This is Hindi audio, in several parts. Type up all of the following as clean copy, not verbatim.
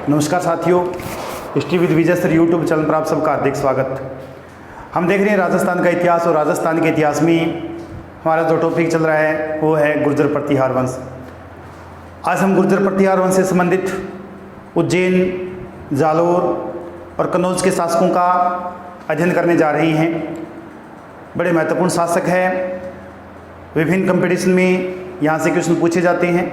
नमस्कार साथियों, history with Vijay sir YouTube channel पर आप सबका हार्दिक स्वागत। हम देख रहे हैं राजस्थान का इतिहास, और राजस्थान के इतिहास में हमारा जो टॉपिक चल रहा है वो है गुर्जर प्रतिहार वंश। आज हम गुर्जर प्रतिहार वंश से संबंधित उज्जैन, जालोर और कन्नौज के शासकों का अध्ययन करने जा रहे हैं। बड़े महत्वपूर्ण शासक हैं, विभिन्न कंपटीशन में यहाँ से क्वेश्चन पूछे जाते हैं।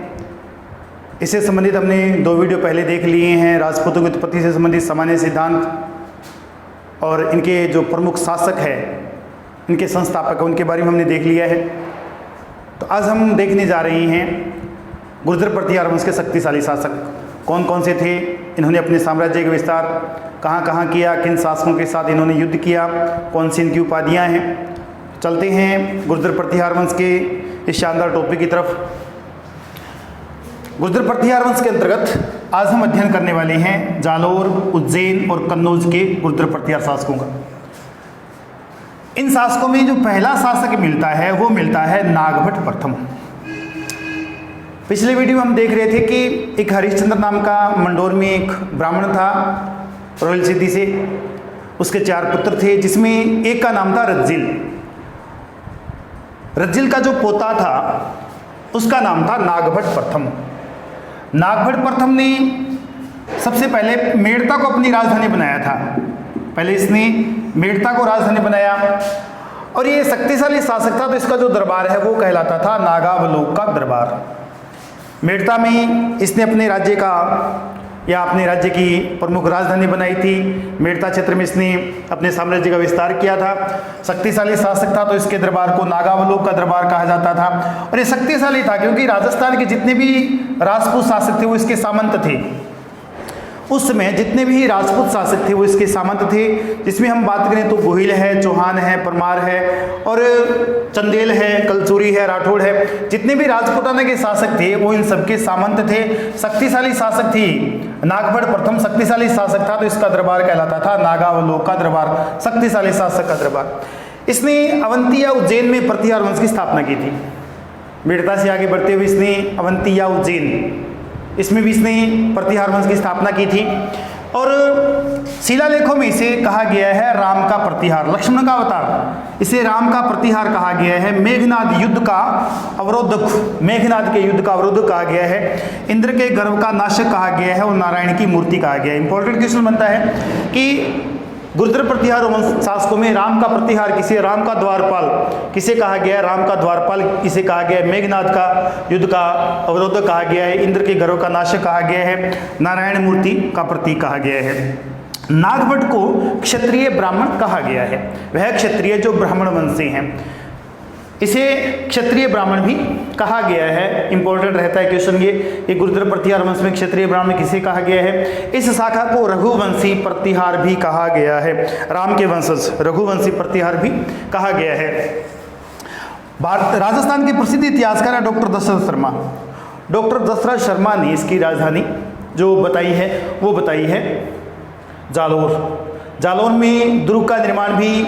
इससे संबंधित हमने 2 वीडियो पहले देख लिए हैं। राजपूतों की उत्पत्ति से संबंधित सामान्य सिद्धांत और इनके जो प्रमुख शासक हैं, इनके संस्थापक, उनके बारे में हमने देख लिया है। तो आज हम देखने जा रहे हैं गुर्जर प्रतिहार वंश के शक्तिशाली शासक कौन कौन से थे, इन्होंने अपने साम्राज्य का विस्तार कहाँ कहाँ किया, किन शासकों के साथ इन्होंने युद्ध किया, कौन सी इनकी उपाधियाँ हैं। चलते हैं गुर्जर प्रतिहार वंश के इस शानदार टॉपिक की तरफ। गुर्जर प्रतिहार वंश के अंतर्गत आज हम अध्ययन करने वाले हैं जालोर, उज्जैन और कन्नौज के गुर्जर प्रतिहार शासकों का। इन शासकों में जो पहला शासक मिलता है वो मिलता है नागभट्ट प्रथम। पिछले वीडियो में हम देख रहे थे कि एक हरिश्चंद्र नाम का मंडोर में एक ब्राह्मण था, रोहिल सिद्धि से। उसके 4 पुत्र थे, जिसमें एक का नाम था रज्जिल। रज्जिल का जो पोता था उसका नाम था नागभट्ट प्रथम। नागभट्ट प्रथम ने सबसे पहले मेड़ता को अपनी राजधानी बनाया था। पहले इसने मेड़ता को राजधानी बनाया, और ये शक्तिशाली शासक था, तो इसका जो दरबार है वो कहलाता था नागावलोक का दरबार। मेड़ता में इसने अपने राज्य का या अपने राज्य की प्रमुख राजधानी बनाई थी। मेड़ता क्षेत्र में इसने अपने साम्राज्य का विस्तार किया था। शक्तिशाली शासक था, तो इसके दरबार को नागावलोक का दरबार कहा जाता था। और ये शक्तिशाली था क्योंकि राजस्थान के जितने भी राजपूत शासक थे वो इसके सामंत थे। उस समय जितने भी राजपूत शासक थे वो इसके सामंत थे, जिसमें हम बात करें तो गोहिल है, चौहान है, परमार है और चंदेल है, कलचूरी है, राठौड़ है। जितने भी राजपूताना के शासक थे वो इन सबके सामंत थे। शक्तिशाली शासक थी। नागभट्ट प्रथम शक्तिशाली शासक था, तो इसका दरबार कहलाता था नागावलोक का दरबार, शक्तिशाली शासक का दरबार। इसने अवंती या उज्जैन में प्रतिहार वंश की स्थापना की थी। मेड़ता से आगे बढ़ते हुए इसने अवंती या उज्जैन, इसमें भी इसने प्रतिहार वंश की स्थापना की थी। और शिलालेखों में इसे कहा गया है राम का प्रतिहार, लक्ष्मण का अवतार। इसे राम का प्रतिहार कहा गया है। मेघनाद युद्ध का अवरोधक, मेघनाद के युद्ध का अवरोधक कहा गया है। इंद्र के गर्व का नाशक कहा गया है और नारायण की मूर्ति कहा गया है। इंपॉर्टेंट क्वेश्चन बनता है कि गुर्जर प्रतिहार वंश शासकों में राम का प्रतिहार किसे, राम का द्वारपाल किसे कहा गया है? राम का द्वारपाल किसे कहा गया है? मेघनाद का युद्ध का अवरोधक कहा गया है। इंद्र के गर्व का नाशक कहा गया है। नारायण मूर्ति का प्रतीक कहा गया है। नागभट्ट को क्षत्रिय ब्राह्मण कहा गया है। वह क्षत्रिय जो ब्राह्मण वंश से हैं, इसे क्षत्रिय ब्राह्मण भी कहा गया है। इंपॉर्टेंट रहता है क्वेश्चन ये गुर्जर प्रतिहार वंश में क्षत्रिय ब्राह्मण किसे कहा गया है? इस शाखा को रघुवंशी प्रतिहार भी कहा गया है। राम के वंशज रघुवंशी प्रतिहार भी कहा गया है। राजस्थान के प्रसिद्ध इतिहासकार है डॉक्टर दशरथ शर्मा। डॉक्टर दशरथ शर्मा ने इसकी राजधानी जो बताई है वो बताई है जालोर। जालोर में दुर्ग का निर्माण भी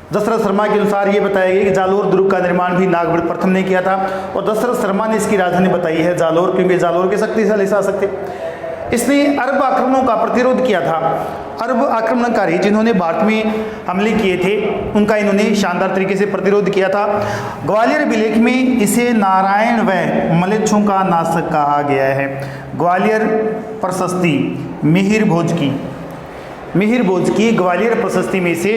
दशरथ शर्मा के अनुसार ये बताया गया कि जालोर दुर्ग का निर्माण भी नागभट्ट प्रथम ने किया था। और दशरथ शर्मा ने इसकी राजधानी बताई है जालोर, क्योंकि जालोर के शक्तिशाली शासक थे। इसने अरब आक्रमणों का प्रतिरोध किया था। अरब आक्रमणकारी जिन्होंने भारत में हमले किए थे उनका इन्होंने शानदार तरीके से प्रतिरोध किया था। ग्वालियर अभिलेख में इसे नारायण व मलेच्छों का नाशक कहा गया है। ग्वालियर प्रशस्ति मिहिर भोज की ग्वालियर प्रशस्ति में से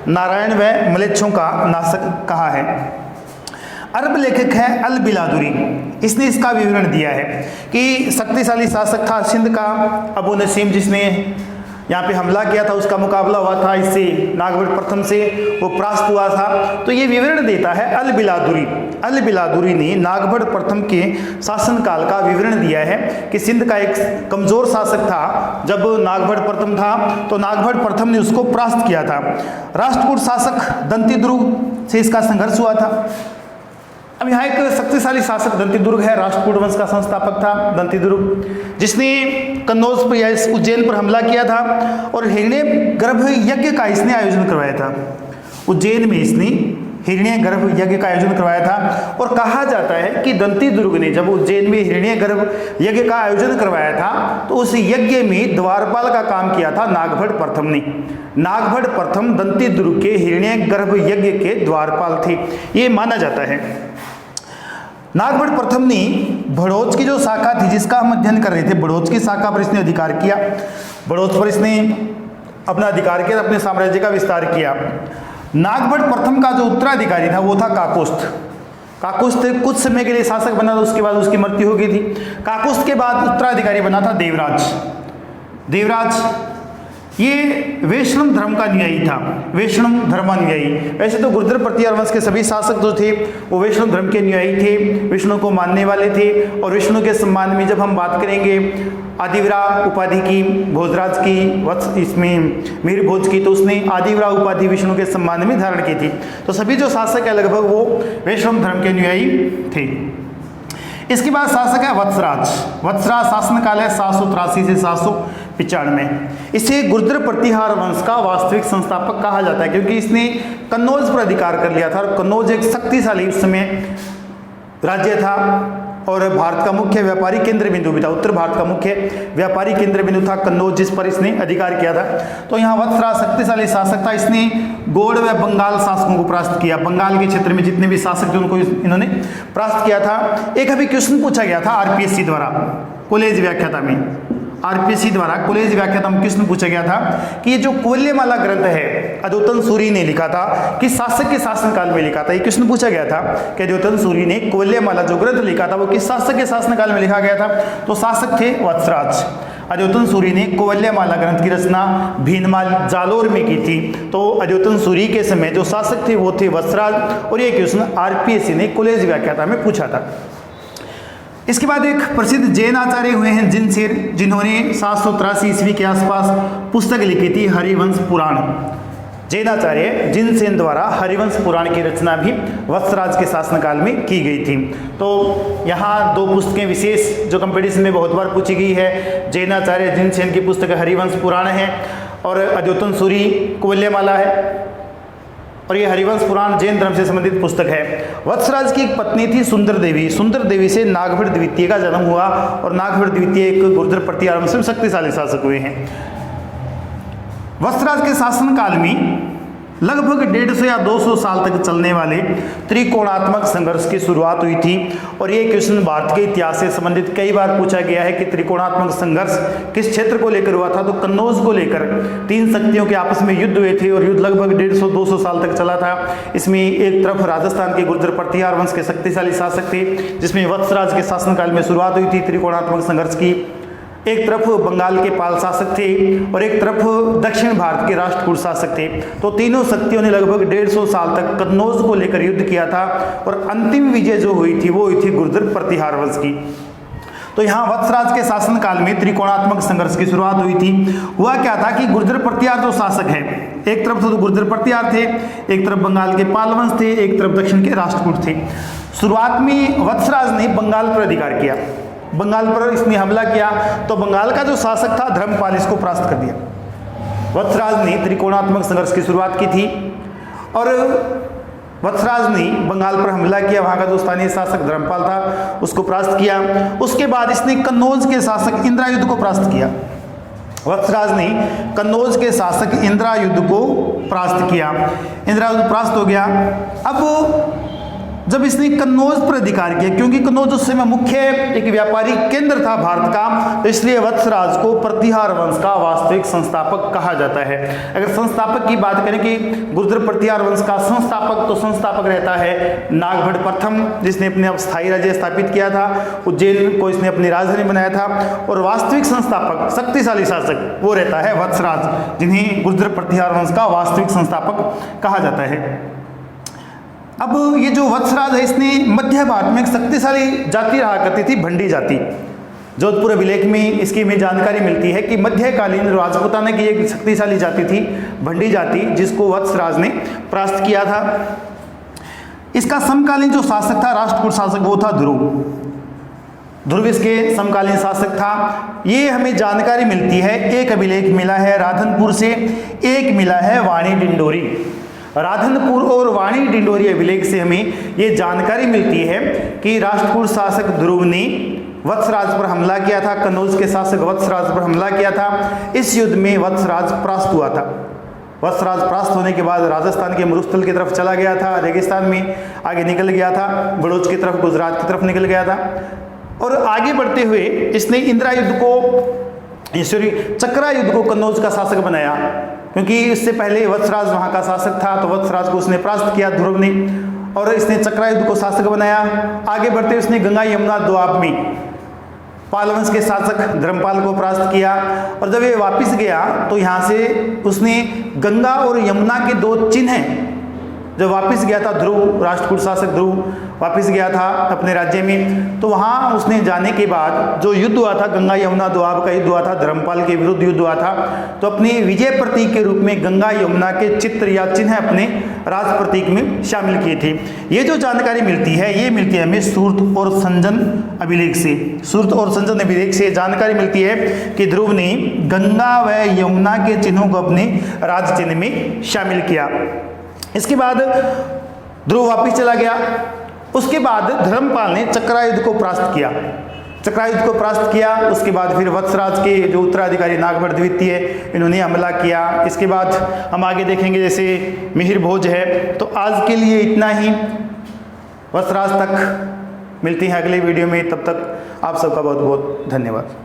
नारायण व मलेच्छों का नाशक कहा है। अरब लेखक है अल बिलादुरी, इसने इसका विवरण दिया है कि शक्तिशाली शासक था सिंध का अबू नसीम, जिसने यहाँ पे हमला किया था। उसका मुकाबला हुआ था इससे, नागभट्ट प्रथम से, वो परास्त हुआ था। तो ये विवरण देता है अल बिलादुरी। अल बिलादुरी ने नागभट्ट प्रथम के शासनकाल का विवरण दिया है कि सिंध का एक कमजोर शासक था। जब नागभट्ट प्रथम था तो नागभट्ट प्रथम ने उसको परास्त किया था। राष्ट्रकूट शासक दंतीदुर्ग से इसका संघर्ष हुआ था। अब यहाँ एक शक्तिशाली शासक दंतीदुर्ग है, राष्ट्रकूट वंश का संस्थापक था दंतीदुर्ग, जिसने कन्नौज पर या उज्जैन पर हमला किया था और हिरण्य गर्भ यज्ञ का इसने आयोजन करवाया था। उज्जैन में इसने हिरण्यगर्भ यज्ञ का आयोजन करवाया था। और कहा जाता है कि दंती दुर्ग ने जब उज्जैन में हिरण्यगर्भ यज्ञ का आयोजन करवाया था तो उस यज्ञ में द्वारपाल का काम किया था नागभट्ट प्रथम ने। नागभट्ट प्रथम दंती दुर्ग के हिरण्यगर्भ यज्ञ के द्वारपाल थे, ये माना जाता है। नागभट्ट प्रथम ने बड़ौच की जो शाखा थी जिसका हम अध्ययन कर रहे थे, बड़ौच की शाखा पर इसने अधिकार किया। बड़ौच पर इसने अपना अधिकार किया, अपने साम्राज्य का विस्तार किया। नागभट्ट प्रथम का जो उत्तराधिकारी था वो था काकोस्थ। काकोस्थ कुछ समय के लिए शासक बना था, उसके बाद उसकी मृत्यु हो गई थी। काकोस्थ के बाद उत्तराधिकारी बना था देवराज। देवराज ये वैष्णव धर्म का अनुयायी था, वैष्णव धर्मानुयायी। वैसे तो गुर्जर प्रतिहार वंश के सभी शासक जो थे वो वैष्णव धर्म के अनुयायी थे, विष्णु को मानने वाले थे। और विष्णु के सम्मान में जब हम बात करेंगे आदिवरा उपाधि की, भोजराज की, वत्स इसमें मीर भोज की, तो उसने आदिवरा उपाधि विष्णु के सम्मान में धारण की थी। तो सभी जो शासक है लगभग वो वैष्णव धर्म के अनुयायी थे। इसके बाद शासक है वत्सराज। वत्सराज शासनकाल है 783 से 795। इसे गुर्जर प्रतिहार वंश का वास्तविक संस्थापक कहा जाता है क्योंकि इसने कन्नौज पर अधिकार कर लिया था और कन्नौज एक शक्तिशाली उस समय राज्य था और भारत का मुख्य व्यापारी केंद्र बिंदु भी था। उत्तर भारत का मुख्य व्यापारी केंद्र बिंदु था कन्नौज, जिस पर इसने अधिकार किया था। तो यहाँ वत्सराज शक्तिशाली शासक था। इसने गौड़ व बंगाल शासकों को परास्त किया। बंगाल के क्षेत्र में जितने भी शासक थे उनको इन्होंने परास्त किया था। एक अभी क्वेश्चन पूछा गया था आरपीएससी द्वारा कॉलेज व्याख्याता में, आरपीएससी द्वारा कॉलेज व्याख्याता में क्वेश्चन पूछा गया था कि ये जो कोल्यमाला ग्रंथ है अद्योतन सूरी ने लिखा था किस शासक के शासनकाल में लिखा था। ये क्वेश्चन पूछा गया था कि अद्योतन सूरी ने कोल्यमाला जो ग्रंथ लिखा था वो किस शासक के शासनकाल में लिखा गया था। तो शासक थे वत्सराज। अद्योतन सूरी ने कोल्यमाला ग्रंथ की रचना भीनमाल जालोर में की थी। तो अद्योतन सूरी के समय जो शासक थे वो थे वत्सराज। और ये क्वेश्चन आरपीएससी ने कॉलेज व्याख्याता में पूछा था। इसके बाद एक प्रसिद्ध जैन आचार्य हुए हैं जिनसेन, जिन्होंने 783 ईस्वी के आसपास पुस्तक लिखी थी हरिवंश पुराण। जैन आचार्य जिनसेन द्वारा हरिवंश पुराण की रचना भी वत्सराज के शासनकाल में की गई थी। तो यहाँ दो पुस्तकें विशेष जो कंपटीशन में बहुत बार पूछी गई है, जैन आचार्य जिनसेन की पुस्तक हरिवंश पुराण है और अद्योतन सूरी कोल्यमाला है। और ये हरिवंश पुराण जैन धर्म से संबंधित पुस्तक है। वत्सराज की एक पत्नी थी सुंदर देवी। सुंदर देवी से नागभट्ट द्वितीय का जन्म हुआ और नागभट्ट द्वितीय एक गुर्जर प्रतिहार वंश में शक्तिशाली शासक हुए हैं। वत्सराज के शासनकाल में लगभग 150 या 200 साल तक चलने वाले त्रिकोणात्मक संघर्ष की शुरुआत हुई थी। और ये क्वेश्चन भारत के इतिहास से संबंधित कई बार पूछा गया है कि त्रिकोणात्मक संघर्ष किस क्षेत्र को लेकर हुआ था। तो कन्नौज को लेकर तीन शक्तियों के आपस में युद्ध हुए थे और युद्ध लगभग 150-200 साल तक चला था। इसमें एक तरफ राजस्थान के गुर्जर प्रतिहार वंश के शक्तिशाली शासक थे जिसमें वत्सराज के शासनकाल में शुरुआत हुई थी त्रिकोणात्मक संघर्ष की। एक तरफ बंगाल के पाल शासक थे और एक तरफ दक्षिण भारत के राष्ट्रकूट शासक थे। तो तीनों शक्तियों ने लगभग 150 साल तक कन्नौज को लेकर युद्ध किया था और अंतिम विजय जो हुई थी वो हुई थी गुर्जर प्रतिहार वंश की। तो यहाँ वत्सराज के शासनकाल में त्रिकोणात्मक संघर्ष की शुरुआत हुई थी। हुआ क्या था कि गुर्जर प्रतिहार जो शासक है, एक तरफ तो गुर्जर प्रतिहार थे, एक तरफ बंगाल के पाल वंश थे, एक तरफ दक्षिण के राष्ट्रकूट थे। शुरुआत में वत्सराज ने बंगाल पर अधिकार किया, बंगाल पर इसने हमला किया तो बंगाल का जो शासक था धर्मपाल इसको परास्त कर दिया। वत्सराज ने त्रिकोणात्मक संघर्ष की शुरुआत की थी और वत्सराज ने बंगाल पर हमला किया। वहां का जो स्थानीय शासक धर्मपाल था उसको परास्त किया। उसके बाद इसने कन्नौज के शासक इंद्रायुध को परास्त किया। वत्सराज ने कन्नौज के शासक इंद्रायुध को परास्त किया। इंद्रायुध परास्त हो गया। अब जब इसने कन्नौज पर अधिकार किया, क्योंकि कन्नौज उस समय मुख्य एक व्यापारी केंद्र था भारत का, तो इसलिए वत्सराज को प्रतिहार वंश का वास्तविक संस्थापक कहा जाता है। अगर संस्थापक की बात करें कि गुर्जर प्रतिहार वंश का संस्थापक, तो संस्थापक रहता है नागभट्ट प्रथम, जिसने अपने अस्थायी राज्य स्थापित किया था। उज्जैन को इसने अपनी राजधानी बनाया था। और वास्तविक संस्थापक शक्तिशाली शासक वो रहता है वत्सराज, जिन्हें गुर्जर प्रतिहार वंश का वास्तविक संस्थापक कहा जाता है। अब ये जो वत्सराज है इसने मध्य भारत में एक शक्तिशाली जाति रहा करती थी, भंडी जाति। जोधपुर अभिलेख में इसकी हमें जानकारी मिलती है कि मध्यकालीन राजपूताना की एक शक्तिशाली जाति थी भंडी जाति, जिसको वत्सराज ने परास्त किया था। इसका समकालीन जो शासक था राष्ट्रकूट शासक वो था ध्रुव। ध्रुव इसके समकालीन शासक था। ये हमें जानकारी मिलती है, एक अभिलेख मिला है राधनपुर से, एक मिला है वाणी डिंडोरी। राधनपुर और वाणी डिंडोरी अभिलेख से हमें ये जानकारी मिलती है कि राष्ट्रकूट शासक ध्रुव ने वत्सराज पर हमला किया था, कन्नौज के शासक वत्सराज पर हमला किया था। इस युद्ध में वत्सराज परास्त हुआ था। वत्सराज परास्त होने के बाद राजस्थान के मरुस्थल की तरफ चला गया था, रेगिस्तान में आगे निकल गया था, बड़ौच की तरफ, गुजरात की तरफ निकल गया था। और आगे बढ़ते हुए इसने इंदिरा युद्ध को, सॉरी, चक्रा युद्ध को कन्नौज का शासक बनाया, क्योंकि इससे पहले वत्सराज वहाँ का शासक था, तो वत्सराज को उसने परास्त किया ध्रुव ने, और इसने चक्रा युद्ध को शासक बनाया। आगे बढ़ते हुए उसने गंगा यमुना दोआब में पाल वंश के शासक धर्मपाल को परास्त किया। और जब ये वापस गया तो यहाँ से उसने गंगा और यमुना के 2 चिन्ह हैं। जब वापस गया था ध्रुव, राष्ट्रकूट शासक ध्रुव वापस गया था अपने राज्य में, तो वहाँ उसने जाने के बाद जो युद्ध हुआ था, गंगा यमुना दोआब का युद्ध हुआ था, धर्मपाल के विरुद्ध युद्ध हुआ था, तो अपने विजय प्रतीक के रूप में गंगा यमुना के चित्र या चिन्ह अपने राज प्रतीक में शामिल किए थे। ये जो जानकारी मिलती है, ये मिलती है हमें सूरत और संजन अभिलेख से। सूरत और संजन अभिलेख से जानकारी मिलती है कि ध्रुव ने गंगा व यमुना के चिन्हों को अपने राज चिन्ह में शामिल किया। इसके बाद ध्रुव वापिस चला गया। उसके बाद धर्मपाल ने चक्रा युद्ध को परास्त किया। चक्रा युद्ध को परास्त किया। उसके बाद फिर वत्सराज के जो उत्तराधिकारी नागभट्ट द्वितीय, इन्होंने हमला किया। इसके बाद हम आगे देखेंगे, जैसे मिहिर भोज है। तो आज के लिए इतना ही, वत्सराज तक मिलते हैं अगले वीडियो में। तब तक आप सबका बहुत बहुत धन्यवाद।